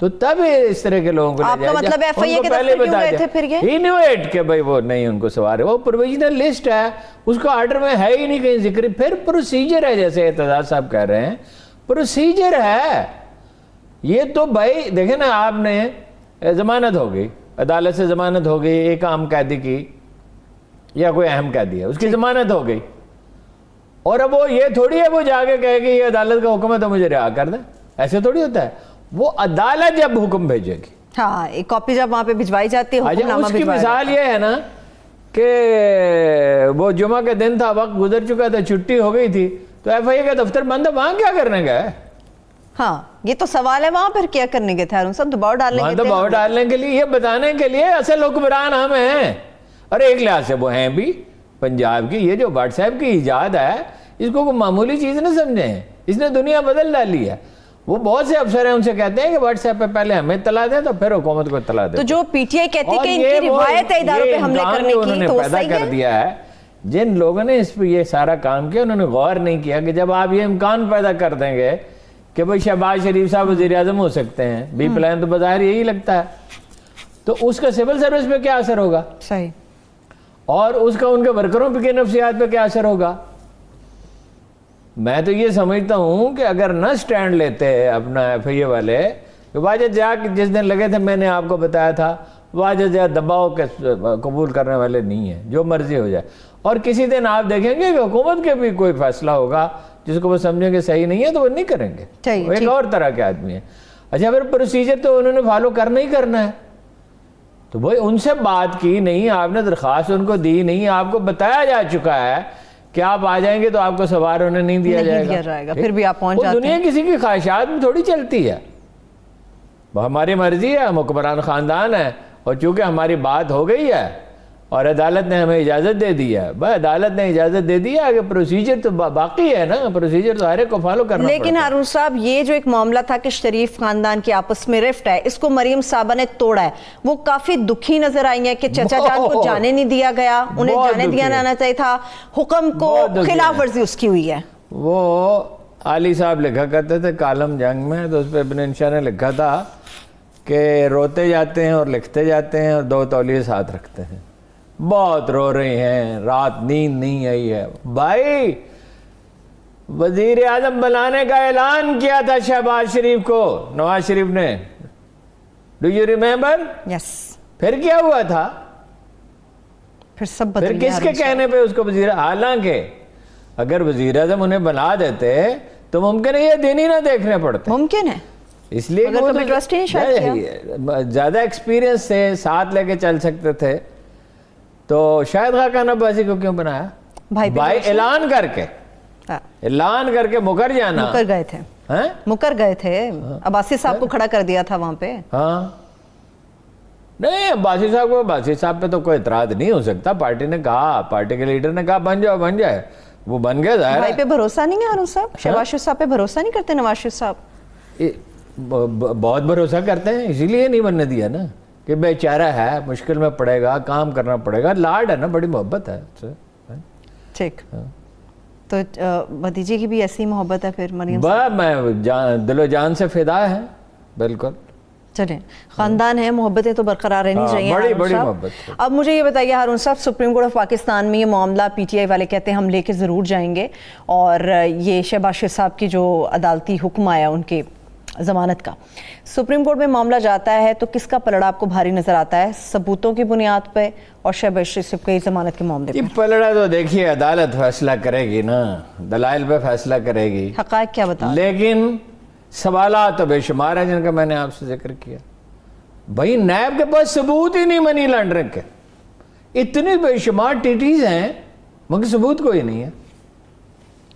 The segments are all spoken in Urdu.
تو تب اس طرح کے لوگوں کو آپ کا مطلب FIA کے دفتر کیوں گئے تھے پھر یہ؟ انویٹ کہ بھائی وہ نہیں ان کو سوار ہے، وہ پروویژنل لسٹ ہے، اس کو آرڈر میں ہے ہی نہیں کہیں ذکر، پھر پروسیجر ہے، جیسے اعتزاز صاحب کہہ رہے ہیں پروسیجر ہے یہ تو بھائی دیکھیں نا، آپ نے ضمانت ہو گئی، عدالت سے ضمانت ہو گئی ایک عام قیدی کی یا کوئی اہم قیدی ہے، اس کی ضمانت ہو گئی، اور اب وہ یہ تھوڑی ہے وہ جا کے کہے کہ یہ عدالت کا حکم ہے تو مجھے رہا کر دیں، ایسے تھوڑی ہوتا ہے، وہ عدالت جب حکم بھیجے گی، ہاں ایک کاپی جب وہاں پہ بھجوائی جاتی ہے، حکم نامہ اس کی مثال یہ ہے نا کہ وہ جمعہ کے دن تھا، وقت گزر چکا تھا، چھٹی ہو گئی تھی، تو FIA کا دفتر بند ہے، وہاں کیا کرنے گئے؟ ہاں یہ تو سوال ہے، وہاں پر کیا کرنے گئے تھے ہارون صاحب؟ دباؤ ڈالنے گئے تھے؟ دباؤ ڈالنے کے لیے، یہ بتانے کے لیے اصل حکمران ہم ہیں، اور ایک لحاظ سے وہ ہیں بھی پنجاب کی، یہ جو واٹس ایپ کی ایجاد ہے اس کو کوئی معمولی چیز نہ سمجھے ہیں، اس نے دنیا بدل ڈالی ہے، وہ بہت سے افسر ہیں ان سے کہتے ہیں کہ واٹس ایپ پہ پہلے ہمیں اطلاع دیں تو پھر حکومت کو اطلاع دیں، تو جو PTI کہتی کہ ان کی روایت ہے اداروں پہ حملے کرنے کی، تو وہ صحیح کر دیا ہے، جن لوگوں نے اس پہ یہ سارا کام کیا انہوں نے غور نہیں کیا کہ جب آپ یہ امکان پیدا کر دیں گے کہ بھئی شہباز شریف صاحب وزیر اعظم ہو سکتے ہیں، بی پلان تو بظاہر یہی لگتا ہے، تو اس کا سول سروس پہ کیا اثر ہوگا، صحیح، اور اس کا ان کے ورکروں پہ نفسیات پہ کیا اثر ہوگا؟ میں تو یہ سمجھتا ہوں کہ اگر نہ سٹینڈ لیتے اپنا FIA والے، واجہ جا جس دن لگے تھے میں نے آپ کو بتایا تھا، واجہ جا دباؤ کے قبول کرنے والے نہیں ہیں، جو مرضی ہو جائے، اور کسی دن آپ دیکھیں گے کہ حکومت کے بھی کوئی فیصلہ ہوگا جس کو وہ سمجھیں گے صحیح نہیں ہے تو وہ نہیں کریں گے، وہ ایک اور طرح کے آدمی ہیں۔ اچھا پھر پروسیجر تو انہوں نے فالو کرنا ہی کرنا ہے، تو بھائی ان سے بات کی نہیں، آپ نے درخواست ان کو دی نہیں، آپ کو بتایا جا چکا ہے کہ آپ آ جائیں گے تو آپ کو سوار ہونے نہیں دیا جائے گا، پھر بھی آپ پہنچ جاتے ہیں۔ دنیا کسی کی خواہشات میں تھوڑی چلتی ہے، وہ ہماری مرضی ہے، ہم حکمران خاندان ہیں، اور چونکہ ہماری بات ہو گئی ہے اور عدالت نے ہمیں اجازت دے دی ہے، بھائی عدالت نے اجازت دے دی ہے کہ پروسیجر تو باقی ہے نا، پروسیجر تو ہر ایک کو فالو کرنا پڑتا ہے۔ لیکن ہارون صاحب یہ جو ایک معاملہ تھا کہ شریف خاندان کے آپس میں رفٹ ہے، اس کو مریم صاحبہ نے توڑا ہے، وہ کافی دکھی نظر آئی ہیں کہ چچا جان کو جانے نہیں دیا گیا، انہیں جانے دیا جانا چاہیے تھا، حکم کو خلاف ورزی اس کی ہوئی ہے۔ وہ علی صاحب لکھا کرتے تھے کالم جنگ میں، تو اس پہ ابن انشاء نے لکھا تھا کہ روتے جاتے ہیں اور لکھتے جاتے ہیں اور 2 تولیے ساتھ رکھتے ہیں، بہت رو رہے ہیں، رات نیند نہیں آئی ہے۔ بھائی وزیر اعظم بنانے کا اعلان کیا تھا شہباز شریف کو نواز شریف نے، ڈو یو ریمبر؟ یس، پھر کیا ہوا تھا؟ پھر سب بدل گیا، پھر کس کے کہنے پہ اس کو وزیر، حالانکہ اگر وزیر اعظم انہیں بنا دیتے تو ممکن ہے یہ دن ہی نہ دیکھنے پڑتے، ممکن ہے، اس لیے زیادہ ایکسپیرینس سے ساتھ لے کے چل سکتے تھے، تو شاید خاقان عباسی کو کیوں بنایا؟ بھائی اعلان کر کے مکر جانا، مکر گئے تھے، عباسی صاحب کو کھڑا کر دیا تھا وہاں پہ۔ ہاں نہیں، عباسی صاحب پہ تو کوئی اعتراض نہیں ہو سکتا، پارٹی نے کہا، پارٹی کے لیڈر نے کہا بن جائے، وہ بن گئے، ظاہر ہے۔ بھائی پہ بھروسہ نہیں ہے ہارون صاحب؟ شہباز شریف صاحب پہ بھروسہ نہیں کرتے نواز شریف صاحب؟ بہت بھروسہ کرتے ہیں، اسی لیے نہیں بننے دیا نا کہ بیچارہ ہے، مشکل میں پڑے گا، کام کرنا پڑے گا، لاڈ ہے نا، بڑی محبت ہے۔ ٹھیک، تو بھتیجے کی بھی ایسی محبت ہے پھر مریم؟ میں دل و جان سے فدا ہے، بالکل۔ چلیں، خاندان ہے، محبتیں تو برقرار رہنی چاہیے۔ بڑی محبت۔ اب مجھے یہ بتائیے ہارون صاحب، سپریم کورٹ آف پاکستان میں یہ معاملہ PTI والے کہتے ہیں ہم لے کے ضرور جائیں گے، اور یہ شہباز شریف صاحب کی جو عدالتی حکم آیا ان کے ضمانت کا، سپریم کورٹ میں معاملہ جاتا ہے تو کس کا پلڑا آپ کو بھاری نظر آتا ہے؟ ثبوتوں کی بنیاد پہ اور شہباز شریف کی ضمانت کے معاملے پہ؟ یہ پلڑا تو دیکھیے عدالت فیصلہ کرے گی نا، دلائل پہ فیصلہ کرے گی، حقائق کیا بتا، لیکن سوالات تو بے شمار ہیں جن کا میں نے آپ سے ذکر کیا۔ بھائی نیب کے پاس ثبوت ہی نہیں منی لانڈرنگ کے، اتنی بے شمار ٹیٹیز ہیں مگر ثبوت کوئی نہیں ہے۔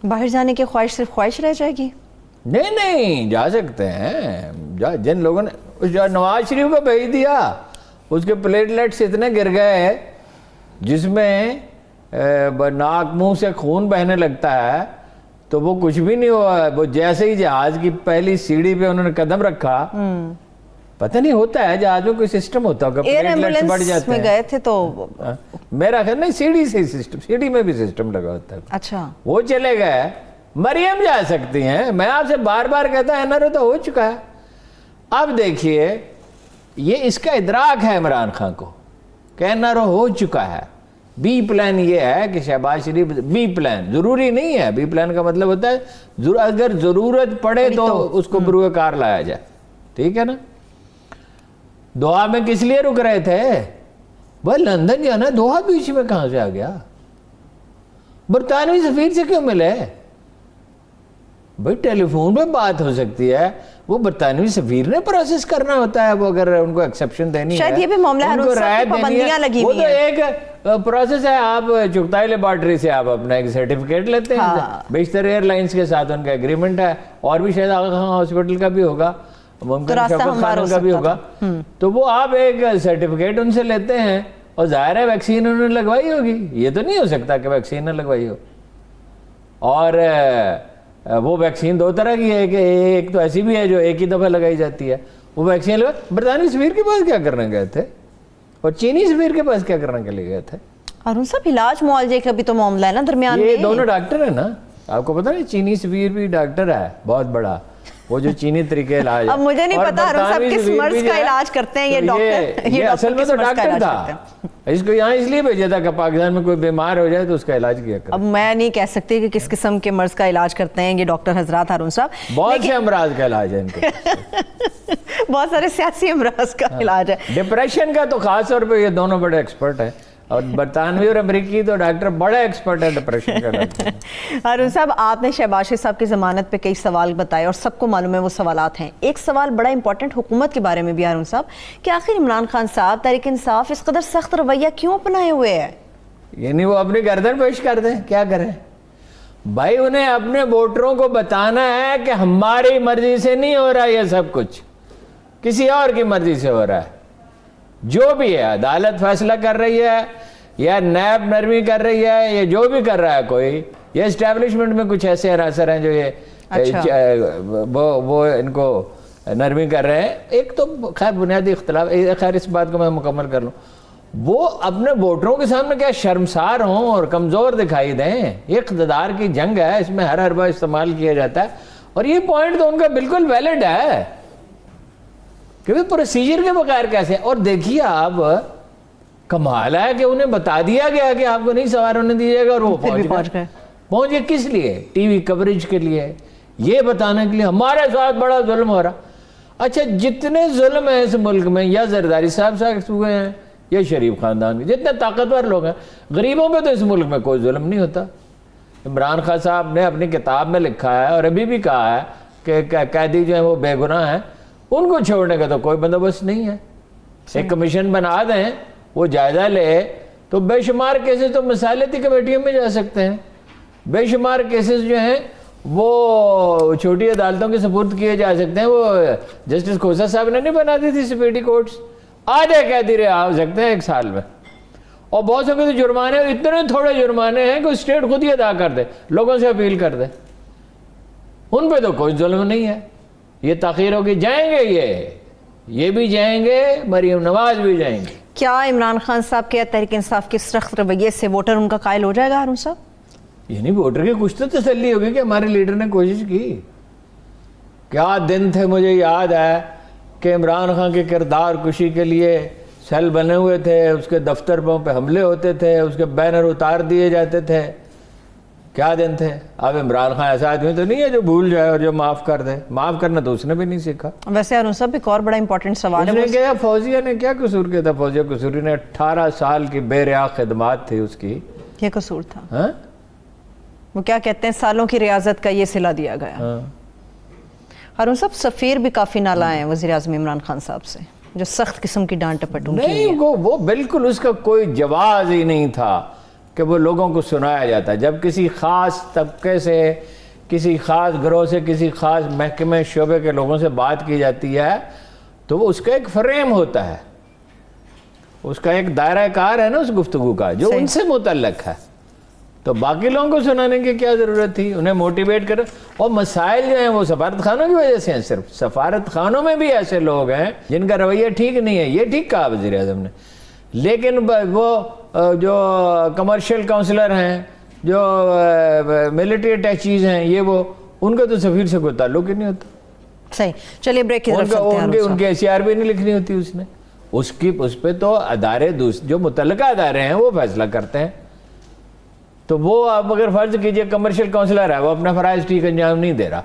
باہر جانے کی خواہش صرف خواہش رہ جائے گی؟ نہیں جا سکتے ہیں، جن لوگوں نے نواز شریف کو بھیج دیا، اس کے پلیٹلیٹس اتنے گر گئے جس میں ناک منہ سے خون بہنے لگتا ہے، تو وہ کچھ بھی نہیں ہوا، وہ جیسے ہی جہاز کی پہلی سیڑھی پہ انہوں نے قدم رکھا، پتہ نہیں ہوتا ہے جہاز میں کوئی سسٹم ہوتا ہوگا، پلیٹلیٹس بڑھ جاتے ہیں، گئے تھے تو میرا خیال نہیں، سیڑھی سے سسٹم، سیڑھی میں بھی سسٹم لگا ہوتا ہے، اچھا وہ چلے گئے۔ مریم جا سکتی ہیں، میں آپ سے بار بار کہتا ہے NRO تو ہو چکا ہے، اب دیکھیے یہ اس کا ادراک ہے عمران خان کو کہ NRO ہو چکا ہے. بی پلان یہ ہے کہ شہباز شریف بی پلان ضروری نہیں ہے. بی پلان کا مطلب ہوتا ہے اگر ضرورت پڑے تو اس کو بروئے کار لایا جائے. ٹھیک ہے نا. دوحہ میں کس لیے رک رہے تھے؟ بھائی لندن جانا, دوحہ بیچ میں کہاں سے آ گیا؟ برطانوی سفیر سے کیوں ملے؟ بھائی ٹیلی فون پہ بات ہو سکتی ہے, وہ برطانوی سفیر نے پروسیس کرنا ہوتا ہے. وہ اگر ان کو ایکسیپشن دینی ہے, شاید یہ بھی معاملہ ہے, پابندیاں لگی ہوئی ہیں. وہ تو ایک پروسیس ہے. آپ چغتائی لیبارٹری سے آپ اپنا ایک سرٹیفکیٹ لیتے ہیں. بیشتر ایئر لائنس کے ساتھ ان کا ایگریمنٹ ہے, اور بھی شاید آغا خان ہاسپٹل کا بھی ہوگا, ممکن شوکت خان کا بھی ہوگا. تو وہ آپ ایک سرٹیفکیٹ ان سے لیتے ہیں, اور ظاہر ہے ویکسین انہوں نے لگوائی ہوگی. یہ تو نہیں ہو سکتا کہ ویکسین نہ لگوائی ہو. اور وہ ویکسین دو طرح کی ہے, کہ ایک تو ایسی بھی ہے جو ایک ہی دفعہ لگائی جاتی ہے. وہ ویکسین برطانوی سفیر کے پاس کیا کرنے گئے تھے, اور چینی سفیر کے پاس کیا کرنے کے لیے گئے تھے؟ ارون صاحب علاج معالجے کا بھی تو معاملہ ہے نا درمیان میں. یہ دونوں ڈاکٹر ہیں نا, آپ کو پتہ نہیں چینی سفیر بھی ڈاکٹر ہے بہت بڑا, وہ جو چینی طریقے علاج. اب مجھے نہیں پتا ارون صاحب کس مرض کا علاج کرتے ہیں یہ ڈاکٹر. یہ اصل میں تو ڈاکٹر تھا, اس کو یہاں اس لیے بھیجا تھا کہ پاکستان میں کوئی بیمار ہو جائے تو اس کا علاج کیا کرے. اب میں نہیں کہہ سکتی کہ کس قسم کے مرض کا علاج کرتے ہیں یہ ڈاکٹر حضرات. ارون صاحب بہت سے امراض کا علاج ہے ان کے, بہت سارے سیاسی امراض کا علاج ہے. ڈپریشن کا تو خاص طور پہ یہ دونوں بڑے ایکسپرٹ ہیں, اور برطانوی اور امریکی تو ڈاکٹر بڑے ایکسپرٹ ہے ڈپریشن کا ڈاکٹر. ارون صاحب آپ نے شہباز شریف صاحب کی ضمانت پہ کئی سوال بتائے, اور سب کو معلوم ہے وہ سوالات ہیں. ایک سوال بڑا امپورٹنٹ حکومت کے بارے میں بھی ارون صاحب, کہ آخر عمران خان صاحب تحریک انصاف اس قدر سخت رویہ کیوں اپنائے ہوئے ہے؟ یعنی وہ اپنی گردن پیش کر دیں, کیا کریں بھائی؟ انہیں اپنے ووٹروں کو بتانا ہے کہ ہماری مرضی سے نہیں ہو رہا یہ سب کچھ, کسی اور کی مرضی سے ہو رہا ہے. جو بھی ہے, عدالت فیصلہ کر رہی ہے, یا نیب نرمی کر رہی ہے, یا جو بھی کر رہا ہے کوئی, یہ اسٹیبلشمنٹ میں کچھ ایسے عناصر ہیں جو یہ وہ ان کو نرمی کر رہے ہیں. ایک تو خیر بنیادی اختلاف, خیر اس بات کو میں مکمل کر لوں, وہ اپنے ووٹروں کے سامنے کیا شرمسار ہوں اور کمزور دکھائی دیں. یہ اقتدار کی جنگ ہے, اس میں ہر حربہ استعمال کیا جاتا ہے, اور یہ پوائنٹ تو ان کا بالکل ویلڈ ہے کہ پروسیجر کے بغیر کیسے. اور دیکھیے آپ, کمال ہے کہ انہیں بتا دیا گیا کہ آپ کو نہیں سوار ہونے دیجیے گا, اور وہ پہنچ گئے. کس لیے؟ ٹی وی کوریج کے لیے, یہ بتانے کے لیے ہمارے ساتھ بڑا ظلم ہو رہا. اچھا جتنے ظلم ہیں اس ملک میں, یا زرداری صاحب ہوئے ہیں, یا شریف خاندان کے جتنے طاقتور لوگ ہیں, غریبوں پہ تو اس ملک میں کوئی ظلم نہیں ہوتا. عمران خان صاحب نے اپنی کتاب میں لکھا ہے, اور ابھی بھی کہا ہے کہ قیدی جو ہیں وہ بے گناہ ہیں, ان کو چھوڑنے کا تو کوئی بندوبست نہیں ہے. ایک کمیشن بنا دیں, وہ جائزہ لے, تو بے شمار کیسز تو مصالحتی کمیٹیوں میں جا سکتے ہیں. بے شمار کیسز جو ہیں وہ چھوٹی عدالتوں کے سپرد کیے جا سکتے ہیں. وہ جسٹس کھوسا صاحب نے نہیں بنا دی تھی سپیڈی کورٹس, آدھے قیدی رہا ہو سکتے ہیں ایک سال میں. اور بہت سے تو جرمانے, اتنے تھوڑے جرمانے ہیں کہ اسٹیٹ خود ہی ادا کر دے, لوگوں سے اپیل کر دے, ان پہ تو کوئی ظلم نہیں ہے. یہ تاخیر ہوگی, جائیں گے یہ بھی جائیں گے, مریم نواز بھی جائیں گے. کیا عمران خان صاحب کے تحریک انصاف کے سخت رویے سے ووٹر ان کا قائل ہو جائے گا ارون صاحب؟ یعنی ووٹر کی کچھ تو تسلی ہوگی کہ ہمارے لیڈر نے کوشش کی. کیا دن تھے, مجھے یاد ہے کہ عمران خان کے کردار کشی کے لیے سیل بنے ہوئے تھے, اس کے دفتر پہ حملے ہوتے تھے, اس کے بینر اتار دیے جاتے تھے. کیا دن تھے. اب عمران خان ایسا آدمی تو نہیں ہے جو بھول جائے اور جو معاف کر دے. معاف کرنا تو اس نے بھی نہیں سیکھا. ویسے ارون صاحب ایک اور بڑا امپورٹنٹ سوال ہے, کیا فوزیہ نے کیا قصور کیا تھا؟ فوزیہ قصوری نے 18 سال کی بے ریا خدمات تھی اس کی, یہ قصور تھا. وہ کیا کہتے ہیں, سالوں کی ریاضت کا یہ صلہ دیا گیا. ارون صاحب سفیر بھی کافی نالائق ہیں وزیر اعظم عمران خان صاحب سے, جو سخت قسم کی ڈانٹ ٹپٹ ان کی نہیں, وہ بالکل اس کا کوئی جواز ہی نہیں تھا کہ وہ لوگوں کو سنایا جاتا. جب کسی خاص طبقے سے, کسی خاص گروہ سے, کسی خاص محکمے شعبے کے لوگوں سے بات کی جاتی ہے تو وہ اس کا ایک فریم ہوتا ہے, اس کا ایک دائرہ کار ہے نا اس گفتگو کا, جو ان سے متعلق ہے. تو باقی لوگوں کو سنانے کی کیا ضرورت تھی؟ انہیں موٹیویٹ کرے. اور مسائل جو ہیں وہ سفارت خانوں کی وجہ سے ہیں. صرف سفارت خانوں میں بھی ایسے لوگ ہیں جن کا رویہ ٹھیک نہیں ہے. یہ ٹھیک کہا وزیر اعظم نے, لیکن وہ جو کمرشل کاؤنسلر ہیں, جو ملٹری اٹیچیز ہیں, یہ وہ, ان کا تو سفیر سے کوئی تعلق ہی نہیں ہوتا. صحیح. چلیے بریک کی طرف چلتے ہیں. ان کی SCR بھی نہیں لکھنی ہوتی اس نے. اس پہ تو ادارے جو متعلقہ ادارے ہیں وہ فیصلہ کرتے ہیں. تو وہ آپ اگر فرض کیجئے کمرشل کونسلر ہے, وہ اپنا فرائض ٹھیک انجام نہیں دے رہا,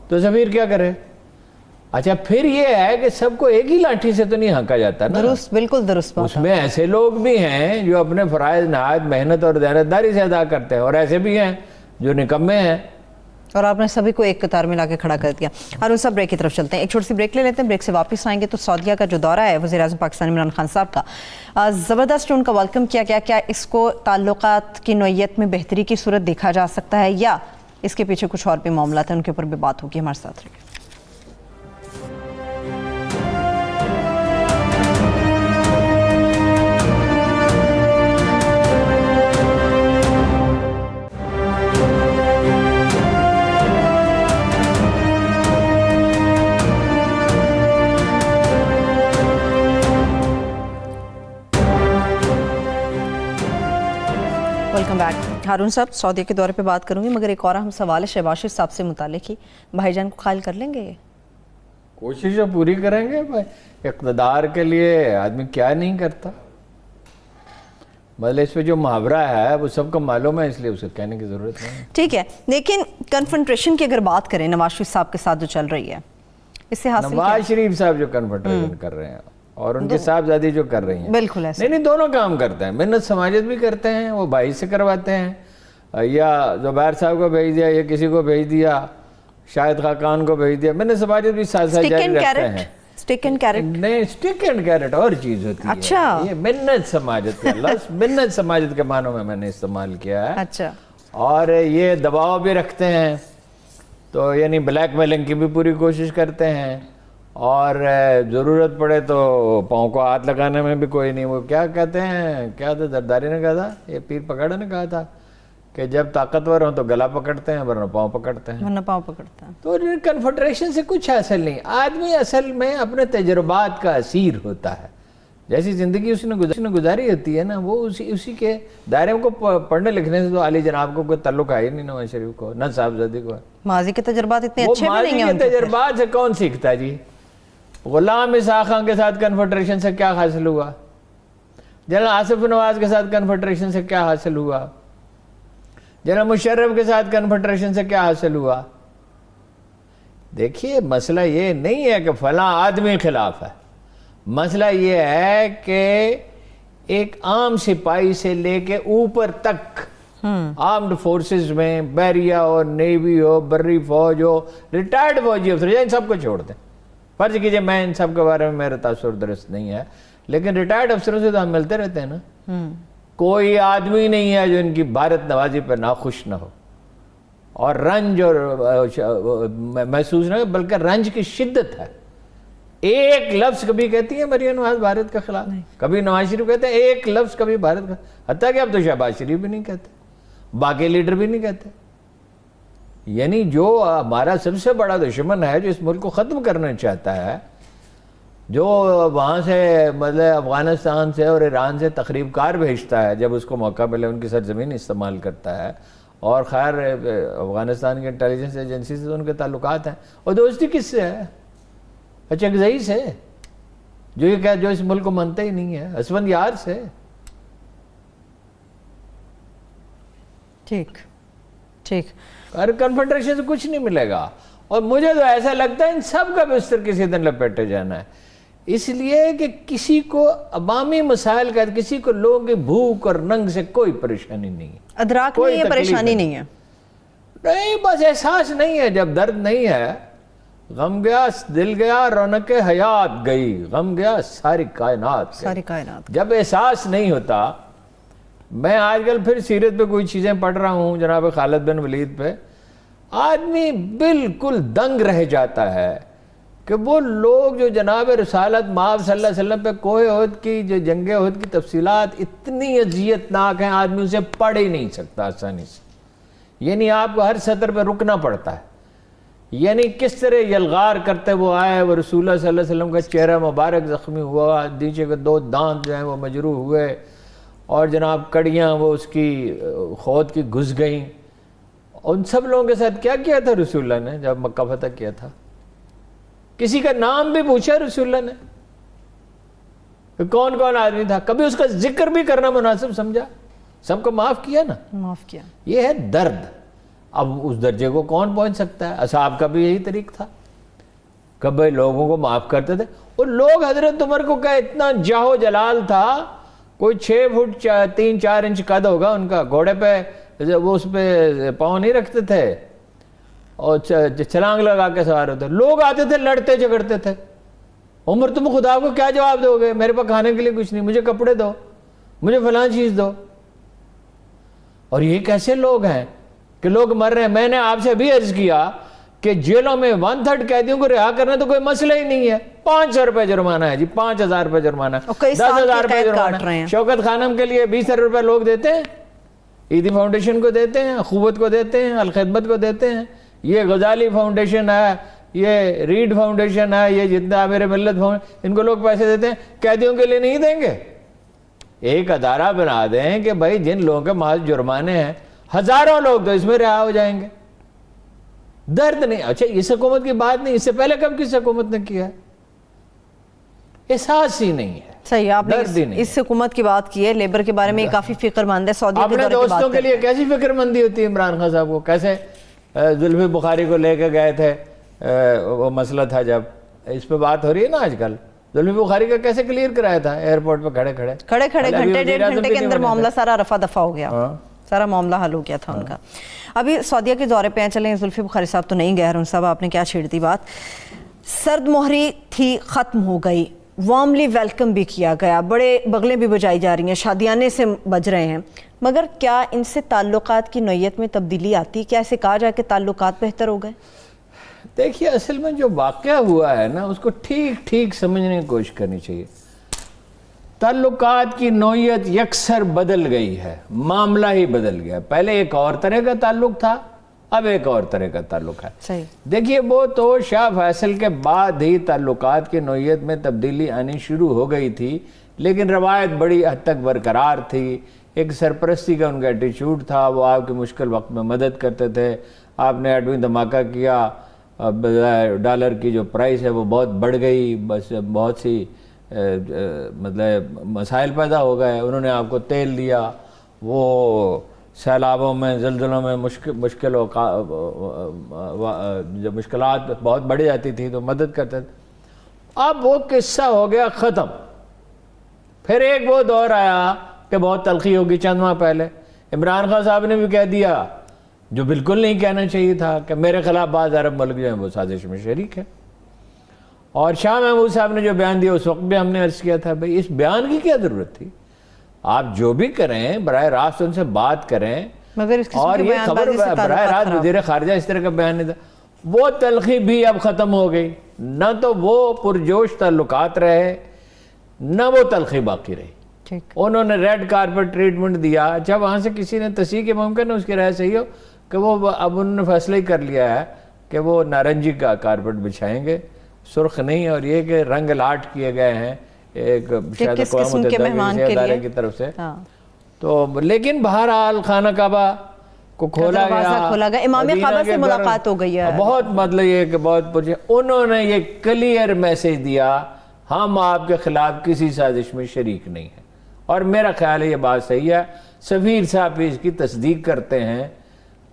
تو سفیر کیا کرے؟ اچھا پھر یہ ہے کہ سب کو ایک ہی لاٹھی سے تو نہیں ہانکا جاتا نا. درست, بالکل درست. اس میں ایسے لوگ بھی ہیں جو اپنے فرائض نہایت محنت اور دیانتداری سے ادا کرتے ہیں, اور ایسے بھی ہیں جو نکمے ہیں. اور آپ نے سبھی کو ایک قطار میں لا کے کھڑا کر دیا. ہارون صاحب بریک کی طرف چلتے ہیں, ایک چھوٹی سی بریک لے لیتے ہیں. بریک سے واپس آئیں گے تو سعودیہ کا جو دورہ ہے وزیر اعظم پاکستان عمران خان صاحب کا, زبردست ان کا ویلکم کیا گیا. کیا اس کو تعلقات کی نوعیت میں بہتری کی صورت دیکھا جا سکتا ہے, یا اس کے پیچھے کچھ اور بھی معاملات ہیں, ان کے اوپر بھی بات ہوگی. ہمارے ساتھ رہیے. Welcome back. ہارون صاحب سعودیہ کے دورے پہ بات کروں گی, مگر ایک اور اہم سوال ہے شہباز شریف صاحب سے متعلق ہی. بھائی جان کو قائل کر لیں گے؟ کوشش پوری کریں گے. اقتدار کے لیے آدمی کیا نہیں کرتا. مطلب اس پہ جو محاورہ ہے وہ سب کو معلوم ہے, اس لیے اسے کہنے کی ضرورت نہیں. ٹھیک ہے, لیکن کنفرنٹریشن کی اگر بات کریں نواز شریف صاحب کے ساتھ جو چل رہی ہے, اس سے حاصل نواز شریف صاحب جو کنفرنٹریشن کر رہے ہیں اور ان کے صاحبزادی جو کر رہی ہیں, بالکل ایسا نہیں دونوں کام کرتے ہیں. محنت سماجت بھی کرتے ہیں, وہ بھائی سے کرواتے ہیں, یا زبیر صاحب کو بھیج دیا, یا کسی کو بھیج دیا, شاہد خاقان کو بھیج دیا. محنت سماجت بھی ساتھ ساتھ جاری رکھتے ہیں. سٹک اینڈ کیرٹ نہیں, سٹک اینڈ کیرٹ اور چیز ہوتی ہے. اچھا, یہ محنت سماجت کا لفظ محنت سماجت کے معنوں میں نے استعمال کیا ہے. اچھا, اور یہ دباؤ بھی رکھتے ہیں, تو یعنی بلیک میلنگ کی بھی پوری کوشش کرتے ہیں, اور ضرورت پڑے تو پاؤں کو ہاتھ لگانے میں بھی کوئی نہیں. وہ کیا کہتے ہیں, کیا تھا زرداری نے کہا تھا, یہ پیر پکڑا نے کہا تھا کہ جب طاقتور ہوں تو گلا پکڑتے ہیں, ورنہ پاؤں پکڑتے ہیں. ورنہ پاؤں پکڑتے ہیں. تو کنفیڈریشن سے کچھ حاصل نہیں. آدمی اصل میں اپنے تجربات کا اسیر ہوتا ہے. جیسی زندگی اس نے گزاری ہوتی ہے نا, وہ اسی کے دائرے کو پڑھنے لکھنے سے تو علی جناب کو کوئی تعلق ہے ہی نہیں, نواز شریف کو نہ صاحبزادی کو. ماضی کے تجربات اتنے اچھے بھی نہیں ہیں. ماضی کے تجربات سے کون سیکھتا ہے جی؟ غلام اسحاق خان کے ساتھ کنفیڈریشن سے کیا حاصل ہوا؟ جنرل آصف نواز کے ساتھ کنفیڈریشن سے کیا حاصل ہوا؟ جنرل مشرف کے ساتھ کنفیڈریشن سے کیا حاصل ہوا؟ دیکھیے مسئلہ یہ نہیں ہے کہ فلاں آدمی خلاف ہے. مسئلہ یہ ہے کہ ایک عام سپاہی سے لے کے اوپر تک آرمڈ فورسز میں, بحریہ ہو, نیوی ہو, بری فوج ہو, ریٹائرڈ فوجی افسر, ان سب کو چھوڑ دیں. فرض کیجئے میں ان سب کے بارے میں میرا تاثر درست نہیں ہے, لیکن ریٹائرڈ افسروں سے تو ہم ملتے رہتے ہیں نا. کوئی آدمی نہیں ہے جو ان کی بھارت نوازی پر ناخوش نہ ہو, اور رنج اور محسوس نہ ہو, بلکہ رنج کی شدت ہے. ایک لفظ کبھی کہتی ہے مریم نواز بھارت کے خلاف, کبھی نواز شریف کہتے ہیں ایک لفظ کبھی بھارت کا, حتیٰ کہ اب تو شہباز شریف بھی نہیں کہتے, باقی لیڈر بھی نہیں کہتے. یعنی جو ہمارا سب سے بڑا دشمن ہے, جو اس ملک کو ختم کرنا چاہتا ہے, جو وہاں سے مطلب افغانستان سے اور ایران سے تخریب کار بھیجتا ہے جب اس کو موقع ملے, ان کی سرزمین استعمال کرتا ہے, اور خیر افغانستان کی انٹیلیجنس ایجنسی سے ان کے تعلقات ہیں, اور دوستی کس سے ہے؟ اچکزئی سے, جو یہ جو اس ملک کو مانتا ہی نہیں ہے, اسفند یار سے. ٹھیک ٹھیک, اور کنفیڈریشن سے کچھ نہیں ملے گا. اور مجھے تو ایسا لگتا ہے ان سب کا بستر کسی دن لپیٹے جانا ہے, اس لیے کہ کسی کو عوامی مسائل کا, کسی کو لوگوں کی بھوک اور ننگ سے کوئی پریشانی نہیں ہے, ادراک میں یہ پریشانی نہیں ہے. نہیں, بس احساس نہیں ہے. جب درد نہیں ہے, غم گیا دل گیا, رونق حیات گئی, غم گیا ساری کائنات. جب احساس نہیں ہوتا. میں آج کل پھر سیرت پہ کوئی چیزیں پڑھ رہا ہوں جناب خالد بن ولید پہ, آدمی بالکل دنگ رہ جاتا ہے کہ وہ لوگ جو جناب رسالت مآب صلی اللہ علیہ وسلم پہ کوہ احد کی, جو جنگ احد کی تفصیلات اتنی اذیتناک ہیں, آدمی اسے پڑھ ہی نہیں سکتا آسانی سے. یعنی آپ کو ہر سطر پہ رکنا پڑتا ہے. یعنی کس طرح یلغار کرتے وہ آئے, وہ رسول اللہ صلی اللہ علیہ وسلم کا چہرہ مبارک زخمی ہوا, نیچے کے 2 دانت جو ہیں وہ مجروح ہوئے, اور جناب کڑیاں وہ اس کی خود کی گھس گئیں. ان سب لوگوں کے ساتھ کیا کیا تھا رسول اللہ نے جب مکہ فتح کیا تھا؟ کسی کا نام بھی پوچھا رسول اللہ نے کہ کون کون آدمی تھا, کبھی اس کا ذکر بھی کرنا مناسب سمجھا؟ سب کو معاف کیا نا, معاف کیا. یہ ہے درد. اب اس درجے کو کون پہنچ سکتا ہے؟ اصحاب کا بھی یہی طریق تھا, کبھی لوگوں کو معاف کرتے تھے. اور لوگ حضرت عمر کو کہ اتنا جاہ و جلال تھا, کوئی 6 فٹ 3-4 انچ قد ہوگا ان کا, گھوڑے پہ وہ اس پہ پاؤں نہیں رکھتے تھے اور چھلانگ لگا کے سوار ہوتے. لوگ آتے تھے, لڑتے جھگڑتے تھے, عمر تم خدا کو کیا جواب دو گے؟ میرے پاس کھانے کے لیے کچھ نہیں, مجھے کپڑے دو, مجھے فلاں چیز دو. اور یہ کیسے لوگ ہیں کہ لوگ مر رہے ہیں؟ میں نے آپ سے بھی عرض کیا کہ جیلوں میں 1/3 قیدیوں کو رہا کرنا تو کوئی مسئلہ ہی نہیں ہے. 500 روپے جرمانہ ہے جی, 5000 روپے جرمانہ, 10,000 روپے جرمانہ. شوکت خانم کے لیے 20 روپے لوگ دیتے ہیں, عیدی فاؤنڈیشن کو دیتے ہیں, اخوت کو دیتے ہیں, الخدمت کو دیتے ہیں, یہ غزالی فاؤنڈیشن ہے, یہ ریڈ فاؤنڈیشن ہے, یہ جتنا میرے ملت فاؤنڈیشن, ان کو لوگ پیسے دیتے ہیں. قیدیوں کے لیے نہیں دیں گے؟ ایک ادارہ بنا دیں کہ بھائی جن لوگوں کے محض جرمانے ہیں, ہزاروں لوگ تو اس میں رہا ہو جائیں گے. درد نہیں. اچھا اس حکومت کی بات نہیں, اس سے پہلے کب کس حکومت نے کیا ہے؟ احساس ہی نہیں ہے. صحیح, آپ نے اس حکومت کی بات کی ہے. لیبر کے بارے میں کافی فکر مند ہے. سعودی اپنے دوستوں کے لیے کیسی فکر مندی ہوتی ہے عمران خان صاحب کو؟ کیسے زلفی بخاری کو لے کے گئے تھے, وہ مسئلہ تھا جب, اس پہ بات ہو رہی ہے نا آج کل, زلفی بخاری کا کیسے کلیئر کرایا تھا ایئرپورٹ پہ کھڑے گھنٹے 1.5 گھنٹے کے اندر معاملہ سارا رفع دفع ہو گیا, سارا معاملہ حل ہو گیا تھا ان کا. ابھی سعودیہ کے دورے پہ ہیں, چلیں زلفی بخاری صاحب تو نہیں گئے, ہارون صاحب آپ نے کیا چھیڑ دی بات. سرد مہری تھی ختم ہو گئی, وارملی ویلکم بھی کیا گیا, بڑے بغلیں بھی بجائی جا رہی ہیں, شادیانے سے بج رہے ہیں, مگر کیا ان سے تعلقات کی نوعیت میں تبدیلی آتی؟ کیا ایسے کہا جائے کہ تعلقات بہتر ہو گئے؟ دیکھیے اصل میں جو واقعہ ہوا ہے نا, اس کو ٹھیک ٹھیک سمجھنے کی کوشش کرنی چاہیے. تعلقات کی نوعیت یکسر بدل گئی ہے, معاملہ ہی بدل گیا. پہلے ایک اور طرح کا تعلق تھا, اب ایک اور طرح کا تعلق ہے. صحیح. دیکھیے وہ تو شاہ فیصل کے بعد ہی تعلقات کی نوعیت میں تبدیلی آنی شروع ہو گئی تھی, لیکن روایت بڑی حد تک برقرار تھی. ایک سرپرستی کا ان کا ایٹیچیوڈ تھا, وہ آپ کے مشکل وقت میں مدد کرتے تھے. آپ نے ایٹمی دھماکہ کیا, ڈالر کی جو پرائس ہے وہ بہت بڑھ گئی, بس بہت سی مطلب مسائل پیدا ہو گئے. انہوں نے آپ کو تیل دیا, وہ سیلابوں میں زلزلوں میں جب مشکلات بہت بڑھ جاتی تھی تو مدد کرتے تھے. اب وہ قصہ ہو گیا ختم. پھر ایک وہ دور آیا کہ بہت تلخی ہوگی. چند ماہ پہلے عمران خان صاحب نے بھی کہہ دیا جو بالکل نہیں کہنا چاہیے تھا, کہ میرے خلاف بعض عرب ملک جو ہیں وہ سازش میں شریک ہے. اور شاہ محمود صاحب نے جو بیان دیا اس وقت بھی ہم نے عرض کیا تھا بھئی اس بیان کی کیا ضرورت تھی؟ آپ جو بھی کریں براہ راست ان سے بات کریں. اور یہ خبر براہ راست وزیر خارجہ اس طرح کا بیان نہیں تھا. وہ تلخی بھی اب ختم ہو گئی, نہ تو وہ پرجوش تعلقات رہے نہ وہ تلخی باقی رہی. انہوں نے ریڈ کارپٹ ٹریٹمنٹ دیا. اچھا وہاں سے کسی نے تصحیح کے ممکن ہے اس کی رائے صحیح ہو کہ وہ اب انہوں نے فیصلہ ہی کر لیا ہے کہ وہ نارنجی کا کارپٹ بچھائیں گے, سرخ نہیں. اور یہ کہ رنگ لاٹ کیے گئے ہیں ایک شاید اقوام متحدہ کے ادارے کی طرف سے. تو لیکن بہرحال خانہ کعبہ کو کھولا گیا, امام کعبہ سے ملاقات ہو گئی ہے. بہت مطلب یہ کہ بہت پوچھے, انہوں نے یہ کلیئر میسج دیا ہم آپ کے خلاف کسی سازش میں شریک نہیں ہیں. اور میرا خیال ہے یہ بات صحیح ہے. سفیر صاحب بھی اس کی تصدیق کرتے ہیں,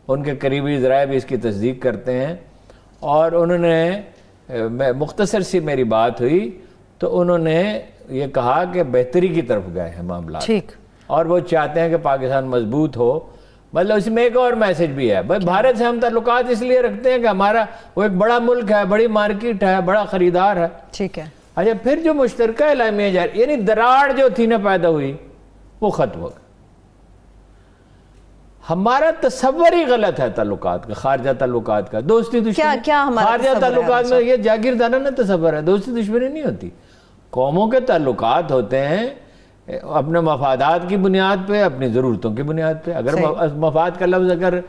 ان کے قریبی ذرائع بھی اس کی تصدیق کرتے ہیں. اور انہوں نے مختصر سی میری بات ہوئی تو انہوں نے یہ کہا کہ بہتری کی طرف گئے ہیں معاملات, اور وہ چاہتے ہیں کہ پاکستان مضبوط ہو. مطلب اس میں ایک اور میسج بھی ہے, بھائی بھارت سے ہم تعلقات اس لیے رکھتے ہیں کہ ہمارا وہ ایک بڑا ملک ہے, بڑی مارکیٹ ہے, بڑا خریدار ہے. ٹھیک ہے. اچھا پھر جو مشترکہ اعلامیہ جاری یعنی دراڑ جو تھی نا پیدا ہوئی وہ ختم ہو گئی. ہمارا تصور ہی غلط ہے تعلقات کا, خارجہ تعلقات کا. دوستی دشمنی خارجہ تعلقات میں یہ جاگیردارانہ تصور ہے, دوستی دشمنی نہیں ہوتی. قوموں کے تعلقات ہوتے ہیں اپنے مفادات کی بنیاد پہ, اپنی ضرورتوں کی بنیاد پہ. اگر مفاد کا لفظ اگر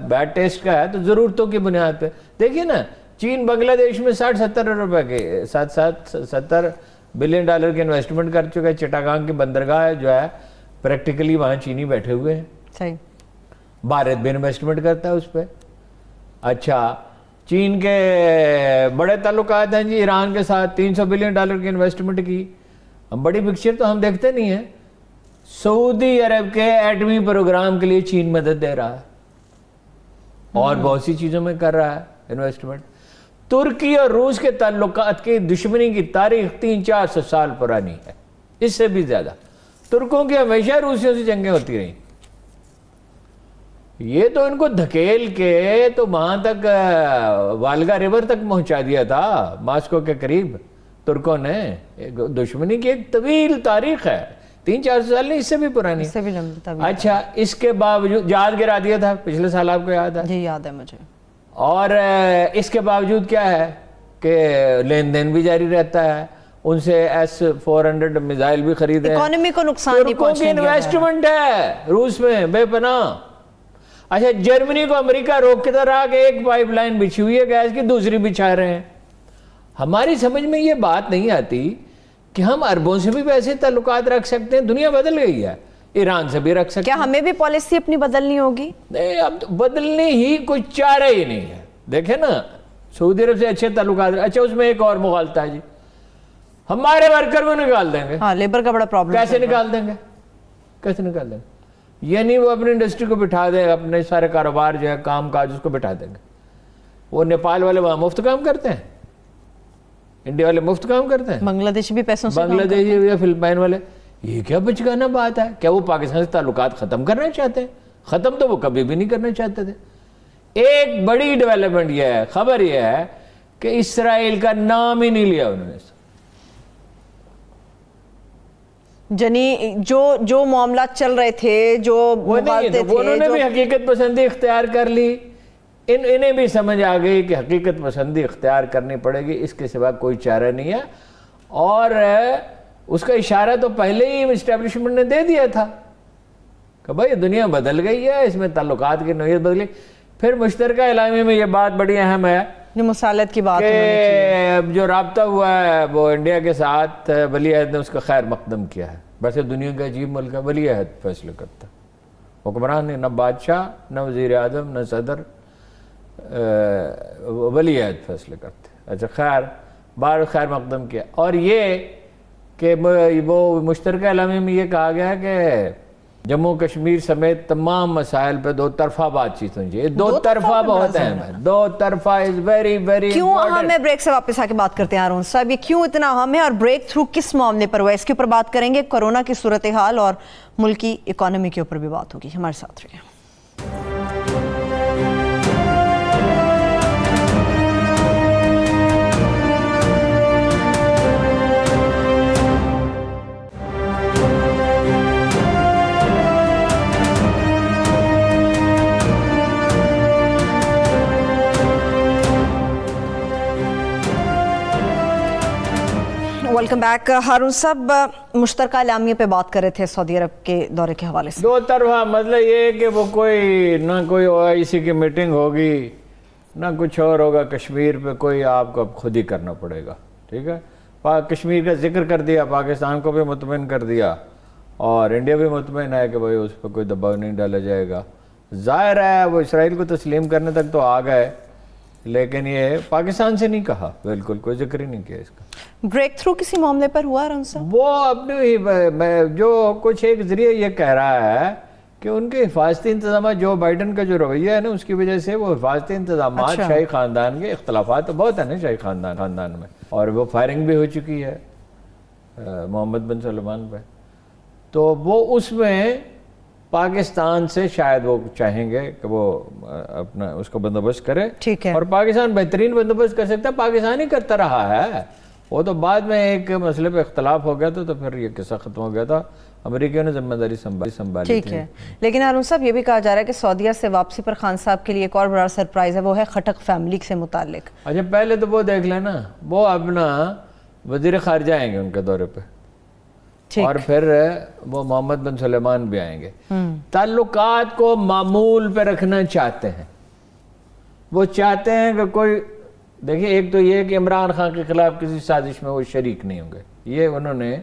بیڈ ٹیسٹ کا ہے تو ضرورتوں کی بنیاد پہ. دیکھیے نا چین بنگلہ دیش میں 60-70 روپے کے 70 بلین ڈالر کے انویسٹمنٹ کر چکا ہے. چٹاگانگ کی بندرگاہ جو ہے پریکٹیکلی وہاں چینی بیٹھے ہوئے ہیں. صحیح. بھارت بھی انویسٹمنٹ کرتا ہے اس پہ. اچھا چین کے بڑے تعلقات ہیں جی ایران کے ساتھ، $300 بلین کی انویسٹمنٹ کی. ہم بڑی پکچر تو ہم دیکھتے نہیں ہیں. سعودی عرب کے ایٹمی پروگرام کے لیے چین مدد دے رہا ہے اور بہت سی چیزوں میں کر رہا ہے انویسٹمنٹ. ترکی اور روس کے تعلقات کی دشمنی کی تاریخ 300-400 سال پرانی ہے، اس سے بھی زیادہ. ترکوں کی ہمیشہ روسیوں سے جنگیں ہوتی رہیں. یہ تو ان کو دھکیل کے تو وہاں تک والگا ریور تک پہنچا دیا تھا، ماسکو کے قریب. ترکوں نے دشمنی کی ایک طویل تاریخ ہے، 300-400 سال نہیں، اس سے بھی پرانی. اس سے بھی لمبی طویل. اچھا، اس کے باوجود جہاز گرا دیا تھا پچھلے سال، آپ کو یاد ہے؟ جی یاد ہے مجھے. اور اس کے باوجود کیا ہے کہ لین دین بھی جاری رہتا ہے. ان سے S-400 میزائل بھی خریدے. اکانومی کو نقصان نہیں ترکوں کی انویسٹمنٹ ہے روس میں بے پناہ. اچھا، جرمنی کو امریکہ روکتا رہا کہ ایک پائپ لائن بچھی ہوئی ہے گیس کی، دوسری بچھا رہے ہیں. ہماری سمجھ میں یہ بات نہیں آتی کہ ہم عربوں سے بھی ویسے تعلقات رکھ سکتے ہیں. دنیا بدل گئی ہے، ایران سے بھی رکھ سکتے ہیں. کیا ہمیں بھی پالیسی اپنی بدلنی ہوگی؟ نہیں، اب بدلنے ہی کوئی چارہ ہی نہیں ہے. دیکھیں نا، سعودی عرب سے اچھے تعلقات. اچھا، اس میں ایک اور مغالطہ ہے جی، ہمارے ورکر کو نکال دیں گے. ہاں، لیبر کا بڑا پرابلم. کیسے نکال دیں گے؟ کیسے نکال دیں گے؟ یعنی وہ اپنی انڈسٹری کو بٹھا دیں، اپنے سارے کاروبار جو ہے کام کاج اس کو بٹھا دیں گے. وہ نیپال والے وہاں مفت کام کرتے ہیں، انڈیا والے مفت کام کرتے ہیں، بنگلہ دیش بھی پیسوں سے بنگلہ دیش یا فلپائن والے. یہ کیا بچگانا بات ہے؟ کیا وہ پاکستان سے تعلقات ختم کرنا چاہتے ہیں؟ ختم تو وہ کبھی بھی نہیں کرنا چاہتے تھے. ایک بڑی ڈیولپمنٹ یہ ہے، خبر یہ ہے کہ اسرائیل کا نام ہی نہیں لیا انہوں نے. جنی جو معاملات چل رہے تھے، جو مغالطے تھے، انہوں نے بھی حقیقت پسندی اختیار کر لی. انہیں بھی سمجھ آ گئی کہ حقیقت پسندی اختیار کرنی پڑے گی، اس کے سوا کوئی چارہ نہیں ہے. اور اس کا اشارہ تو پہلے ہی اسٹیبلشمنٹ نے دے دیا تھا کہ بھائی دنیا بدل گئی ہے، اس میں تعلقات کی نوعیت بدل گئی. پھر مشترکہ اعلامیہ میں یہ بات بڑی اہم ہے جو مسالت کی بات کہ جو رابطہ ہوا ہے وہ انڈیا کے ساتھ، ولی عہد نے اس کا خیر مقدم کیا ہے. ویسے دنیا کا عجیب ملک ہے، ولی عہد فیصلے کرتا ہے، حکمران نے نہ بادشاہ، نہ وزیر اعظم، نہ صدر، ولی عہد فیصلے کرتے. اچھا، خیر بار خیر مقدم کیا. اور یہ کہ وہ مشترکہ اعلامیہ میں یہ کہا گیا کہ جموں کشمیر سمیت تمام مسائل پہ دو طرفہ بات چیت ہونی چاہیے. دو طرفہ بہت اہم ہے، دو طرفہ از ویری ویری. کیوں اہم ہے؟ بریک سے واپس آ کے بات کرتے ہیں ہارون صاحب، یہ کیوں اتنا اہم ہے اور بریک تھرو کس معاملے پر ہوا؟ اس کے اوپر بات کریں گے. کورونا کی صورتحال اور ملک کی اکانومی کے اوپر بھی بات ہوگی. ہمارے ساتھ رہیے. Welcome back. ہارون صاحب، مشترکہ اعلامیہ پہ بات کر رہے تھے سعودی عرب کے دورے کے حوالے سے. دو طرفہ مطلب یہ ہے کہ وہ نہ کوئی OIC کی میٹنگ ہوگی، نہ کچھ اور ہوگا. کشمیر پہ کوئی آپ کو اب خود ہی کرنا پڑے گا. ٹھیک ہے، کشمیر کا ذکر کر دیا، پاکستان کو بھی مطمئن کر دیا، اور انڈیا بھی مطمئن ہے کہ بھائی اس پہ کوئی دباؤ نہیں ڈالا جائے گا. ظاہر ہے وہ اسرائیل کو تسلیم کرنے تک تو آ گئے، لیکن یہ پاکستان سے نہیں کہا، بالکل کوئی ذکر ہی نہیں کیا اس کا. بریک تھرو کسی معاملے پر ہوا ہارون صاحب؟ وہ اپنے جو کچھ ایک ذریعہ یہ کہہ رہا ہے کہ ان کے حفاظتی انتظامات، جو بائیڈن کا جو رویہ ہے نا، اس کی وجہ سے وہ حفاظتی انتظامات شاہی خاندان کے اختلافات تو بہت ہیں نا شاہی خاندان میں، اور وہ فائرنگ بھی ہو چکی ہے محمد بن سلمان پہ. تو وہ اس میں پاکستان سے شاید وہ چاہیں گے کہ وہ اپنا اس کا بندوبست کرے. ٹھیک ہے، اور پاکستان بہترین بندوبست کر سکتا ہے، پاکستان ہی کرتا رہا ہے. وہ تو بعد میں ایک مسئلے پہ اختلاف ہو گیا تو پھر یہ قصہ ختم ہو گیا تھا. امریکہ نے ذمہ داری سنبھالی. ٹھیک ہے، لیکن ہارون صاحب یہ بھی کہا جا رہا ہے کہ سعودیہ سے واپسی پر خان صاحب کے لیے ایک اور بڑا سرپرائز ہے، وہ ہے خٹک فیملی سے متعلق. اچھا، پہلے تو وہ دیکھ لینا، وہ اپنا وزیر خارجہ آئیں گے ان کے دورے پہ، اور پھر وہ محمد بن سلیمان بھی آئیں گے. تعلقات کو معمول پہ رکھنا چاہتے ہیں. وہ چاہتے ہیں کہ کوئی، دیکھیں ایک تو یہ کہ عمران خان کے خلاف کسی سازش میں وہ شریک نہیں ہوں گے، یہ انہوں نے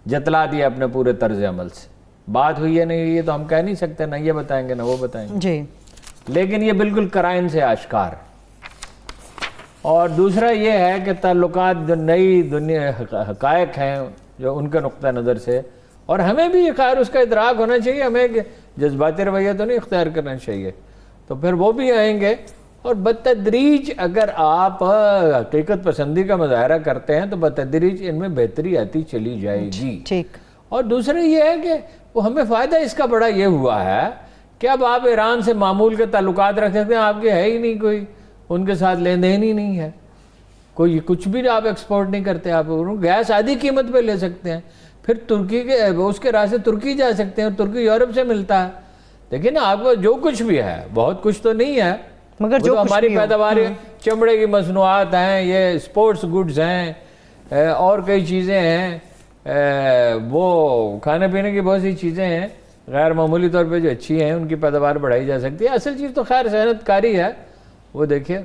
جتلا دیا اپنے پورے طرز عمل سے. بات ہوئی ہے نہیں ہوئی ہے تو ہم کہہ نہیں سکتے، نہ یہ بتائیں گے نہ وہ بتائیں گے جی، لیکن یہ بالکل قرائن سے آشکار ہے. اور دوسرا یہ ہے کہ تعلقات جو نئی دنیا حقائق ہیں جو ان کے نقطہ نظر سے، اور ہمیں بھی خیر اس کا ادراک ہونا چاہیے، ہمیں جذباتی رویہ تو نہیں اختیار کرنا چاہیے، تو پھر وہ بھی آئیں گے. اور بتدریج اگر آپ حقیقت پسندی کا مظاہرہ کرتے ہیں تو بتدریج ان میں بہتری آتی چلی جائے گی. ٹھیک. اور دوسرا یہ ہے کہ وہ ہمیں فائدہ اس کا بڑا یہ ہوا ہے کہ اب آپ ایران سے معمول کے تعلقات رکھ سکتے ہیں، آپ کے ہے ہی نہیں کوئی ان کے ساتھ لین دین ہی نہیں ہے، کوئی کچھ بھی آپ ایکسپورٹ نہیں کرتے، آپ گیس آدھی قیمت پہ لے سکتے ہیں. پھر ترکی کے اس کے راستے ترکی جا سکتے ہیں، ترکی یورپ سے ملتا ہے. دیکھیں نا آپ کو جو کچھ بھی ہے، بہت کچھ تو نہیں ہے مگر جو ہماری پیداوار چمڑے کی مصنوعات ہیں، یہ اسپورٹس گڈز ہیں، اور کئی چیزیں ہیں، وہ کھانے پینے کی بہت سی چیزیں ہیں غیر معمولی طور پہ جو اچھی ہیں، ان کی پیداوار بڑھائی جا سکتی ہے. اصل چیز تو خیر صنعت کاری ہے. وہ دیکھیے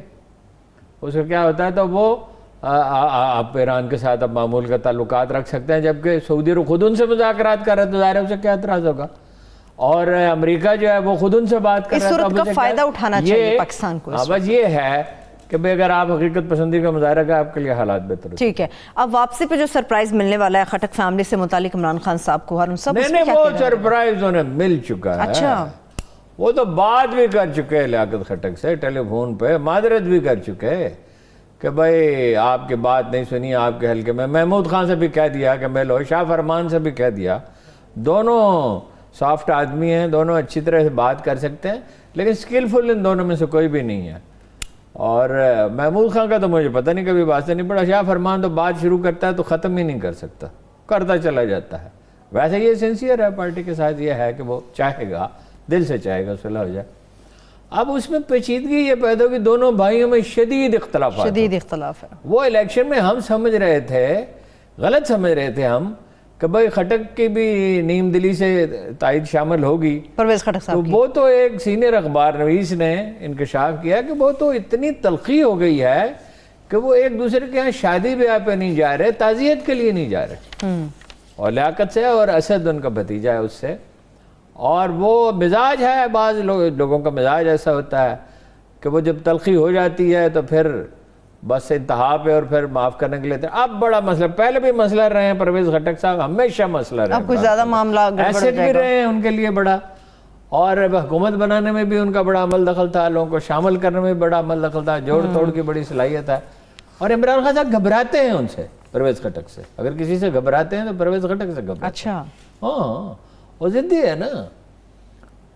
اس کا کیا ہوتا ہے، تو وہ آپ ایران کے ساتھ اب معمول کا تعلقات رکھ سکتے ہیں، جبکہ سعودی عرب خود ان سے مذاکرات کر رہے ہیں، تو ظاہر ہے اسے کیا اعتراض ہوگا. اور امریکہ جو ہے وہ خود ان سے بات کر رہا ہے. اس صورت کا فائدہ اٹھانا چاہیے پاکستان کو. بس یہ ہے کہ بھئی اگر آپ حقیقت پسندی کا مظاہرہ کریں آپ کے لیے حالات بہتر ہوتے ہیں. ٹھیک ہے. اب واپسی پہ جو سرپرائز ملنے والا ہے خٹک فیملی سے متعلق عمران خان صاحب کو، ہارون صاحب نہیں وہ سرپرائز انہیں مل چکا ہے. اچھا. وہ تو بات بھی کر چکے ہیں لیاقت خٹک سے، ٹیلی فون پہ معذرت بھی کر چکے کہ بھئی آپ کی بات نہیں سنی آپ کے حلقے میں. محمود خان سے بھی کہہ دیا کہ ملو، شاہ فرمان سے بھی کہہ دیا. دونوں سافٹ آدمی ہیں، دونوں اچھی طرح سے بات کر سکتے ہیں، لیکن سکلفل ان دونوں میں سے کوئی بھی نہیں ہے. اور محمود خان کا تو مجھے پتہ نہیں کبھی بات سے نہیں پڑا. شاہ فرمان تو بات شروع کرتا ہے تو ختم ہی نہیں کر سکتا، کرتا چلا جاتا ہے. ویسے یہ سنسیئر ہے پارٹی کے ساتھ، یہ ہے کہ وہ چاہے گا، دل سے چاہے گا صلح ہو جائے. اب اس میں پیچیدگی یہ پیدا ہوگی، دونوں بھائیوں میں شدید اختلاف ہے. وہ الیکشن میں ہم سمجھ رہے تھے، غلط سمجھ رہے تھے ہم، کہ بھئی خٹک کی بھی نیم دلی سے تائید شامل ہوگی. پرویز خٹک صاحب تو وہ تو ایک سینئر اخبار نویس نے انکشاف کیا کہ وہ تو اتنی تلخی ہو گئی ہے کہ وہ ایک دوسرے کے یہاں شادی بیاہ پہ نہیں جا رہے، تعزیت کے لیے نہیں جا رہے. اور لیاقت سے، اور اسد ان کا بھتیجا ہے اس سے. اور وہ مزاج ہے، بعض لوگوں کا مزاج ایسا ہوتا ہے کہ وہ جب تلخی ہو جاتی ہے تو پھر بس انتہا پہ، اور پھر معاف کرنے کے لیے. اب بڑا مسئلہ، پہلے بھی مسئلہ رہے ہیں پرویز خٹک صاحب، ہمیشہ مسئلہ رہے ہیں. اب کچھ زیادہ معاملہ ایسے بھی رہے ہیں ان کے لیے بڑا، اور حکومت بنانے میں بھی ان کا بڑا عمل دخل تھا، لوگوں کو شامل کرنے میں بڑا عمل دخل تھا، جوڑ توڑ کی بڑی صلاحیت ہے. اور عمران خان صاحب گھبراتے ہیں ان سے، پرویز خٹک سے. اگر کسی سے گھبراتے ہیں تو پرویز خٹک سے گھبراتے ہیں. اچھا. ہاں وہ ضدی ہے نا،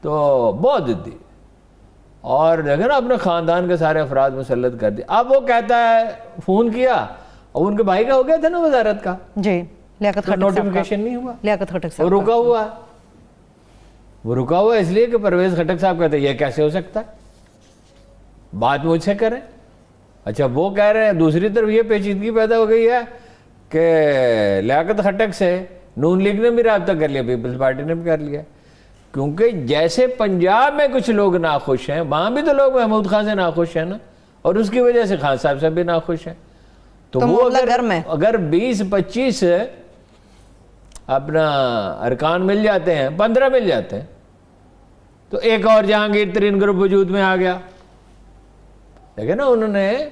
تو بہت ضدی. اور دیکھیں نا اپنے خاندان کے سارے افراد مسلط کر دیا. اب وہ کہتا ہے فون کیا، اور ان کے بھائی کا ہو گیا تھا نا وزارت کا، جی لیاقت خٹک نوٹیفیکیشن نہیں ہوا، لیاقت خٹک صاحب وہ رکا ہوا اس لیے کہ پرویز خٹک صاحب کہتے ہیں یہ کیسے ہو سکتا ہے، بات مجھ سے کریں. اچھا وہ کہہ رہے ہیں. دوسری طرف یہ پیچیدگی پیدا ہو گئی ہے کہ لیاقت خٹک سے نون لیگ نے بھی رابطہ کر لیا، پیپلز پارٹی نے بھی کر لیا. کیونکہ جیسے پنجاب میں کچھ لوگ ناخوش ہیں، وہاں بھی تو لوگ محمود خان سے ناخوش ہیں نا، اور اس کی وجہ سے خان صاحب سے بھی ناخوش ہیں. تو وہ اگر 20-25 اپنا ارکان مل جاتے ہیں، 15 مل جاتے ہیں، تو ایک اور جہانگیر ترین گروپ وجود میں آ گیا. دیکھیں نا انہوں نے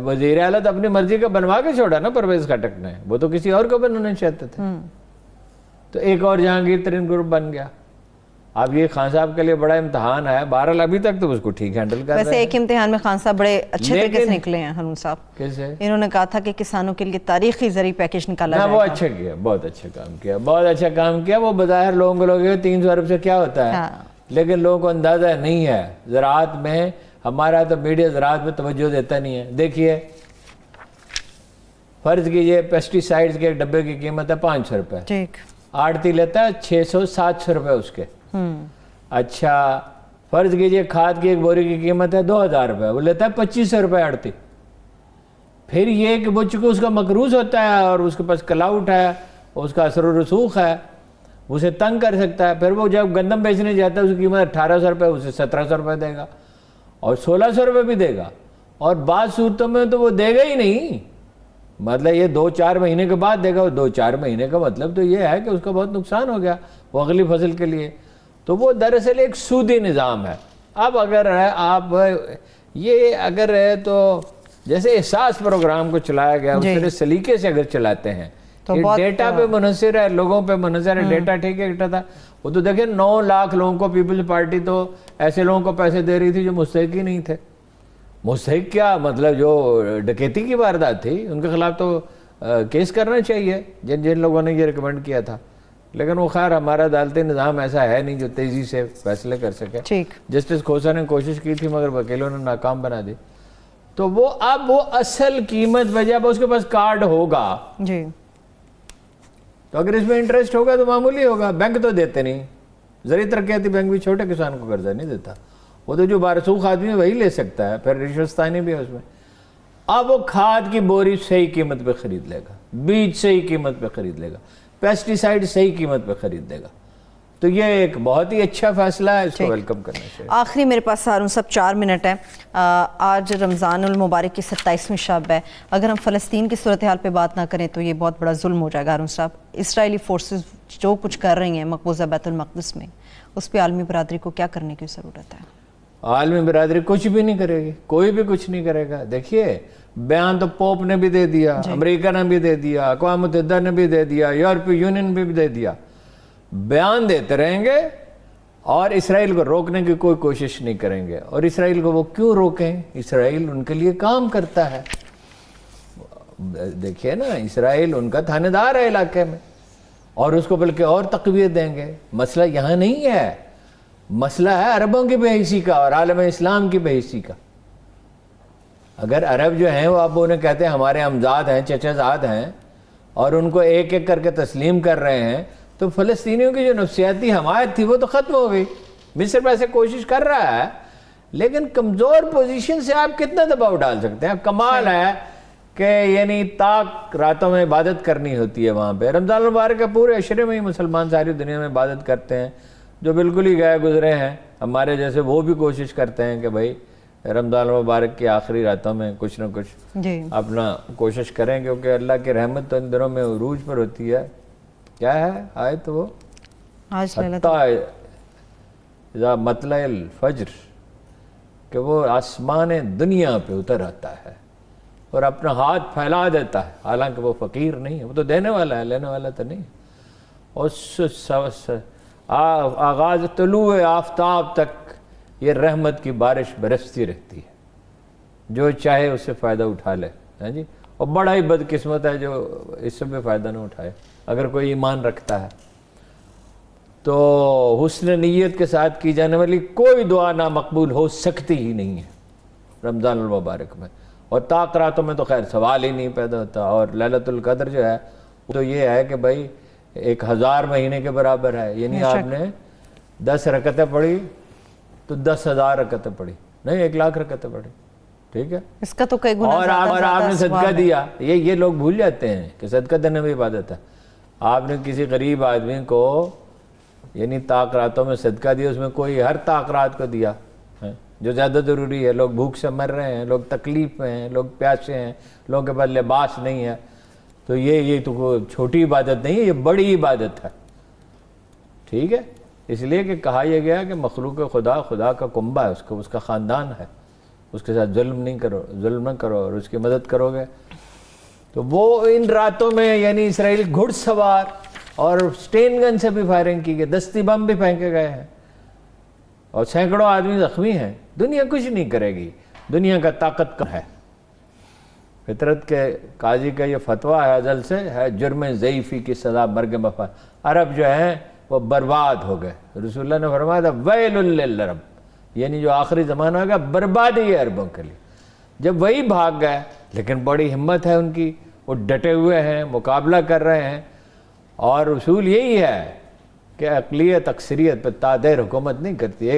وزیر اعلیٰ تو اپنی مرضی کا بنوا کے چھوڑا نا پرویز خٹک نے، وہ تو کسی اور کو بنانا چاہتے تھے. تو ایک اور جہانگیر ترین گروپ بن گیا. اب یہ خان صاحب کے لیے بڑا امتحان ہے. بہرحال ابھی تک تو اس کو ٹھیک ہینڈل کر رہے ہیں. ویسے ایک امتحان میں خان صاحب بڑے اچھے طریقے سے نکلے ہیں ہارون صاحب. کیسے؟ انہوں نے کہا تھا کہ کسانوں کے لیے تاریخی زرعی پیکیج نکالا جائے گا. وہ اچھا کیا، بہت اچھا کام کیا، بہت اچھا کام کیا. وہ بظاہر لوگوں کو لوگ 300 ارب سے کیا ہوتا ہے، لیکن لوگوں کو اندازہ نہیں ہے. زراعت میں ہمارا تو میڈیا زراعت میں توجہ دیتا نہیں ہے. دیکھیے فرض کیجئے پیسٹی سائیڈز کے ایک ڈبے کی قیمت ہے 500 روپے، ٹھیک، آڑتی لیتا ہے 600-700 روپے اس کے. اچھا فرض کیجئے کھاد کی ایک بوری کی قیمت ہے 2000 روپے، وہ لیتا ہے 2500 روپے آڑتی. پھر یہ کہ وہ چونکہ اس کا مقروض ہوتا ہے اور اس کے پاس کلاؤٹ ہے، اس کا اثر و رسوخ ہے، اسے تنگ کر سکتا ہے. پھر وہ جب گندم بیچنے جاتا ہے اس کی قیمت 1800 روپے، اسے 1700 روپے دے گا اور 1600 روپے بھی دے گا. اور بعض صورتوں میں تو وہ دے گا ہی نہیں، مطلب یہ 2-4 مہینے کے بعد دے گا. 2-4 مہینے کا مطلب تو یہ ہے کہ اس کا بہت نقصان ہو گیا وہ اگلی فصل کے لیے. تو وہ دراصل ایک سودی نظام ہے. اب اگر آپ یہ اگر ہے تو جیسے احساس پروگرام کو چلایا گیا اس طرح سلیقے سے اگر چلاتے ہیں، یہ ڈیٹا پہ منحصر ہے، لوگوں پہ منحصر ہے، ڈیٹا ٹھیک ہے تھا. وہ تو دیکھیں 9 لاکھ لوگوں کو پیپلز پارٹی تو ایسے لوگوں کو پیسے دے رہی تھی جو مستحق ہی نہیں تھے. مستحق کیا مطلب جو ڈکیتی کی واردات تھی ان کے خلاف تو کیس کرنا چاہیے جن لوگوں نے یہ ریکمینڈ کیا تھا. لیکن وہ خیر ہمارا عدالتی نظام ایسا ہے نہیں جو تیزی سے فیصلے کر سکے. جسٹس کھوسا نے کوشش کی تھی مگر وکیلوں نے ناکام بنا دی. تو وہ اب وہ اصل قیمت وجہ اس کے پاس کارڈ ہوگا جی، تو اگر اس میں انٹرسٹ ہوگا تو معمولی ہوگا. بینک تو دیتے نہیں، زرعی ترقیاتی بینک بھی چھوٹے کسان کو قرضہ نہیں دیتا. وہ تو جو بارسوخ آدمی ہے وہی لے سکتا ہے، پھر رشوتستانی بھی ہے اس میں. اب وہ کھاد کی بوری صحیح قیمت پہ خرید لے گا، بیج صحیح قیمت پہ خرید لے گا، پیسٹی سائیڈ صحیح قیمت پہ خرید لے گا. تو یہ ایک بہت ہی اچھا فیصلہ ہے، اس کو ویلکم کرنا چاہیے. آخری میرے پاس ہارون صاحب 4 منٹ ہیں. آج رمضان المبارک کی 27ویں شب ہے. اگر ہم فلسطین کی صورتحال پہ بات نہ کریں تو یہ بہت بڑا ظلم ہو جائے گا. ہارون صاحب، اسرائیلی فورسز جو کچھ کر رہی ہیں مقبوضہ بیت المقدس میں، اس پہ عالمی برادری کو کیا کرنے کی ضرورت ہے؟ عالمی برادری کچھ بھی نہیں کرے گی، کوئی بھی کچھ نہیں کرے گا. دیکھیے بیان تو پوپ نے بھی دے دیا، امریکہ نے بھی دے دیا، اقوام متحدہ نے بھی دے دیا، یورپی یونین بھی دے دیا. بیان دیتے رہیں گے اور اسرائیل کو روکنے کی کوئی کوشش نہیں کریں گے. اور اسرائیل کو وہ کیوں روکیں؟ اسرائیل ان کے لیے کام کرتا ہے. دیکھیے نا، اسرائیل ان کا تھانے دار ہے علاقے میں، اور اس کو بلکہ اور تقویت دیں گے. مسئلہ یہاں نہیں ہے، مسئلہ ہے عربوں کی بے حیثی کا اور عالم اسلام کی بے حیثی کا. اگر عرب جو ہیں وہ اب انہیں کہتے ہیں ہمارے امزاد ہیں، چچا زاد ہیں، اور ان کو ایک ایک کر کے تسلیم کر رہے ہیں، تو فلسطینیوں کی جو نفسیاتی حمایت تھی وہ تو ختم ہو گئی. مصر ایسے کوشش کر رہا ہے، لیکن کمزور پوزیشن سے آپ کتنا دباؤ ڈال سکتے ہیں؟ کمال ہے کہ یعنی تاک راتوں میں عبادت کرنی ہوتی ہے وہاں پہ. رمضان المبارک کے پورے عشرے میں ہی مسلمان ساری دنیا میں عبادت کرتے ہیں. جو بالکل ہی گئے گزرے ہیں ہمارے جیسے، وہ بھی کوشش کرتے ہیں کہ بھائی رمضان المبارک کی آخری راتوں میں کچھ نہ کچھ اپنا کوشش کریں، کیونکہ اللہ کی رحمت تو ان دنوں میں عروج پر ہوتی ہے. کیا ہے آیت وہ؟ اذا مطلع الفجر، کہ وہ آسمان دنیا پہ اتر آتا ہے اور اپنا ہاتھ پھیلا دیتا ہے، حالانکہ وہ فقیر نہیں ہے، وہ تو دینے والا ہے، لینے والا تو نہیں. اور آغاز طلوع آفتاب تک یہ رحمت کی بارش برستی رہتی ہے، جو چاہے اس سے فائدہ اٹھا لے. ہاں جی، اور بڑا ہی بدقسمت ہے جو اس سے بھی فائدہ نہ اٹھائے اگر کوئی ایمان رکھتا ہے. تو حسن نیت کے ساتھ کی جانے والی کوئی دعا نامقبول ہو سکتی ہی نہیں ہے رمضان المبارک میں. اور طاق راتوں میں تو خیر سوال ہی نہیں پیدا ہوتا. اور لیلۃ القدر جو ہے وہ تو یہ ہے کہ بھائی 1000 مہینے کے برابر ہے. یعنی آپ نے 10 رکعتیں پڑھی تو 10,000 رکعتیں پڑھی، نہیں 1,00,000 رکعتیں پڑھی. ٹھیک ہے، اس کا تو کئی گنا اور آپ نے صدقہ دیا. یہ لوگ بھول جاتے ہیں کہ صدقہ دینا بھی عبادت ہے. آپ نے کسی غریب آدمی کو یعنی طاق راتوں میں صدقہ دیا، اس میں کوئی ہر طاق رات کو دیا جو زیادہ ضروری ہے. لوگ بھوک سے مر رہے ہیں، لوگ تکلیف میں ہیں، لوگ پیاسے ہیں، لوگوں کے پاس لباس نہیں ہے. تو یہ تو کوئی چھوٹی عبادت نہیں ہے، یہ بڑی عبادت ہے. ٹھیک ہے، اس لیے کہ کہا یہ گیا کہ مخلوق خدا خدا کا کنبہ ہے، اس کا خاندان ہے، اس کے ساتھ ظلم نہ کرو اور اس کی مدد کرو گے. تو وہ ان راتوں میں یعنی اسرائیل گھڑ سوار اور سٹین گن سے بھی فائرنگ کی گئی، دستی بم بھی پھینکے گئے ہیں اور سینکڑوں آدمی زخمی ہیں. دنیا کچھ نہیں کرے گی، دنیا کا طاقت کم ہے. فطرت کے قاضی کا یہ فتویٰ ہے ازل سے ہے، جرم ضعیفی کی سزا مرگ مفاد. عرب جو ہیں وہ برباد ہو گئے. رسول اللہ نے فرمایا تھا ویل للعرب، یعنی جو آخری زمانہ ہوگا بربادی ہے عربوں کے لیے. جب وہی بھاگ گئے، لیکن بڑی ہمت ہے ان کی، وہ ڈٹے ہوئے ہیں، مقابلہ کر رہے ہیں. اور اصول یہی ہے کہ اقلیت اکثریت پہ تادیر حکومت نہیں کرتی. ایک